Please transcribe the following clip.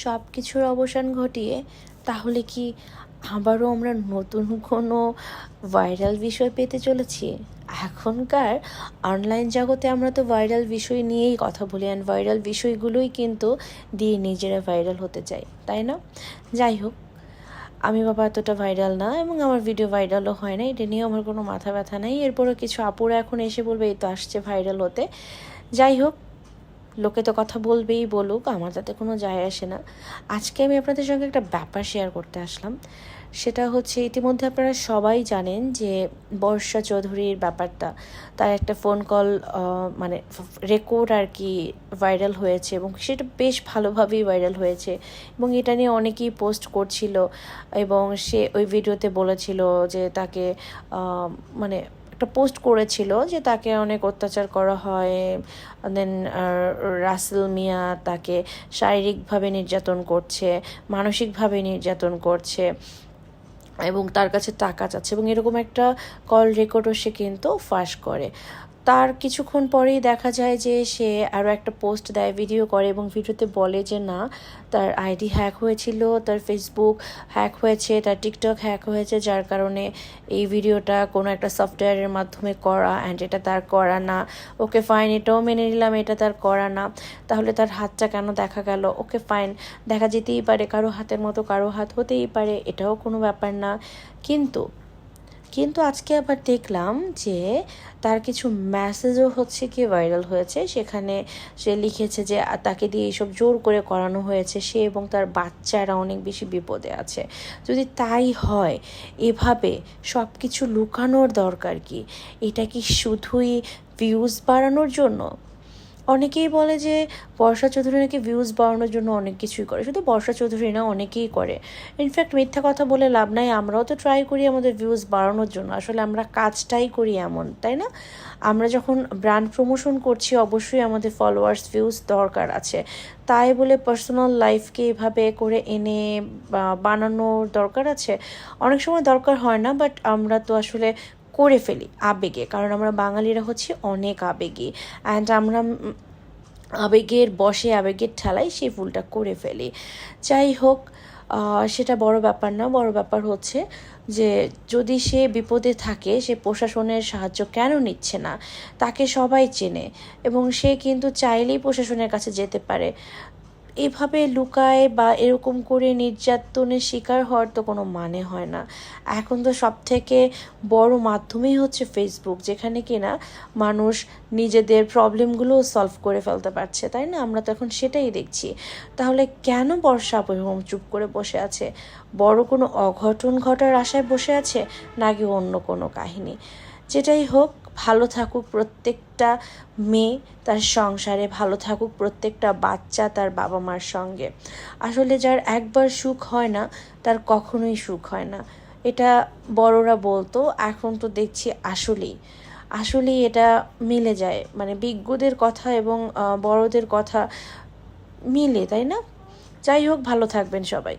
সব কিছুর অবসান ঘটিয়ে তাহলে কি আবারও আমরা নতুন কোনো ভাইরাল বিষয় পেতে চলেছি? এখনকার অনলাইন জগতে আমরা তো ভাইরাল বিষয় নিয়েই কথা বলি, অ্যান্ড ভাইরাল বিষয়গুলোই কিন্তু দিয়ে নিজেরা ভাইরাল হতে চাই, তাই না? যাই হোক, আমি বাবা এতটা ভাইরাল না এবং আমার ভিডিও ভাইরালও হয় না, এটা নিয়ে আমার কোনো মাথা ব্যথা নেই। এরপরও কিছু আপুরা এখন এসে বলবে এই তো আসছে ভাইরাল হতে। যাই হোক, লোকে তো কথা বলবেই, বলুক, আমার তাতে কোনো যায় আসে না। আজকে আমি আপনাদের সঙ্গে একটা ব্যাপার শেয়ার করতে আসলাম। সেটা হচ্ছে, ইতিমধ্যে আপনারা সবাই জানেন যে বর্ষা চৌধুরীর ব্যাপারটা, তার একটা ফোন কল মানে রেকর্ড আর কি ভাইরাল হয়েছে, এবং সেটা বেশ ভালোভাবেই ভাইরাল হয়েছে, এবং এটা নিয়ে অনেকেই পোস্ট করছিল, এবং সে ওই ভিডিওতে বলেছিল যে তাকে মানে একটা পোস্ট করেছিল যে তাকে অনেক অত্যাচার করা হয়, দেন রাসেল মিয়া তাকে শারীরিকভাবে নির্যাতন করছে, মানসিকভাবে নির্যাতন করছে, এবং তার কাছে টাকা চাচ্ছে, এবং এরকম একটা কল রেকর্ডও সে কিন্তু ফাঁস করে। তার কিছুক্ষণ পরেই দেখা যায় যে সে আরও একটা পোস্ট দেয়, ভিডিও করে, এবং ভিডিওতে বলে যে না, তার আইডি হ্যাক হয়েছিল, তার ফেসবুক হ্যাক হয়েছে, তার টিকটক হ্যাক হয়েছে, যার কারণে এই ভিডিওটা কোনো একটা সফটওয়্যারের মাধ্যমে করা, অ্যান্ড এটা তার করা না। ওকে ফাইন, এটাও মেনে নিলাম এটা তার করা না, তাহলে তার হাতটা কেন দেখা গেল? ওকে ফাইন, দেখা যেতেই পারে, কারো হাতের মতো কারো হাত হতেই পারে, এটাও কোনো ব্যাপার না। কিন্তু কিন্তু আজকে আবার দেখলাম যে তার কিছু মেসেজও হচ্ছে কি ভাইরাল হয়েছে, সেখানে সে লিখেছে যে তাকে দিয়ে এইসব জোর করে করানো হয়েছে, সে এবং তার বাচ্চারা অনেক বেশি বিপদে আছে। যদি তাই হয়, এভাবে সব কিছু লুকানোর দরকার কি? এটা কি শুধুই ভিউজ বাড়ানোর জন্য? অনেকেই বলে যে বর্ষা চৌধুরী নাকি ভিউজ বাড়ানোর জন্য অনেক কিছুই করে। শুধু বর্ষা চৌধুরী না, অনেকেই করে। ইনফ্যাক্ট মিথ্যা কথা বলে লাভ নাই, আমরাও তো ট্রাই করি আমাদের ভিউজ বাড়ানোর জন্য। আসলে আমরা কাজটাই করি এমন, তাই না? আমরা যখন ব্র্যান্ড প্রমোশন করছি, অবশ্যই আমাদের ফলোয়ার্স ভিউজ দরকার আছে। তাই বলে পার্সোনাল লাইফকে এভাবে করে এনে বানানোর দরকার আছে? অনেক সময় দরকার হয় না, বাট আমরা তো আসলে করে ফেলি আবেগে, কারণ আমরা বাঙালিরা হচ্ছে অনেক আবেগী, অ্যান্ড আমরা আবেগের বশে, আবেগের ঠেলায় সেই ভুলটা করে ফেলি। যাই হোক, সেটা বড় ব্যাপার না। বড় ব্যাপার হচ্ছে যে যদি সে বিপদে থাকে, সে প্রশাসনের সাহায্য কেন নিচ্ছে না? তাকে সবাই চেনে, এবং সে কিন্তু চাইলেই প্রশাসনের কাছে যেতে পারে। এভাবে লুকায় বা এরকম করে নির্যাতনের শিকার হওয়ার তো কোনো মানে হয় না। এখন তো সবথেকে বড় মাধ্যমই হচ্ছে ফেসবুক, যেখানে কিনা মানুষ নিজেদের প্রবলেমগুলোও সলভ করে ফেলতে পারছে, তাই না? আমরা তো এখন সেটাই দেখছি। তাহলে কেন বর্ষা এরকম চুপ করে বসে আছে? বড় কোনো অঘটন ঘটার আশায় বসে আছে, নাকি অন্য কোনো কাহিনী? যেটাই হোক, ভালো থাকুক প্রত্যেকটা মেয়ে তার সংসারে, ভালো থাকুক প্রত্যেকটা বাচ্চা তার বাবা মার সঙ্গে। আসলে যার একবার সুখ হয় না, তার কখনোই সুখ হয় না, এটা বড়রা বলতো। এখন তো দেখছি আসলেই এটা মিলে যায়, মানে বিজ্ঞদের কথা এবং বড়দের কথা মিলে, তাই না? যাই হোক, ভালো থাকবেন সবাই।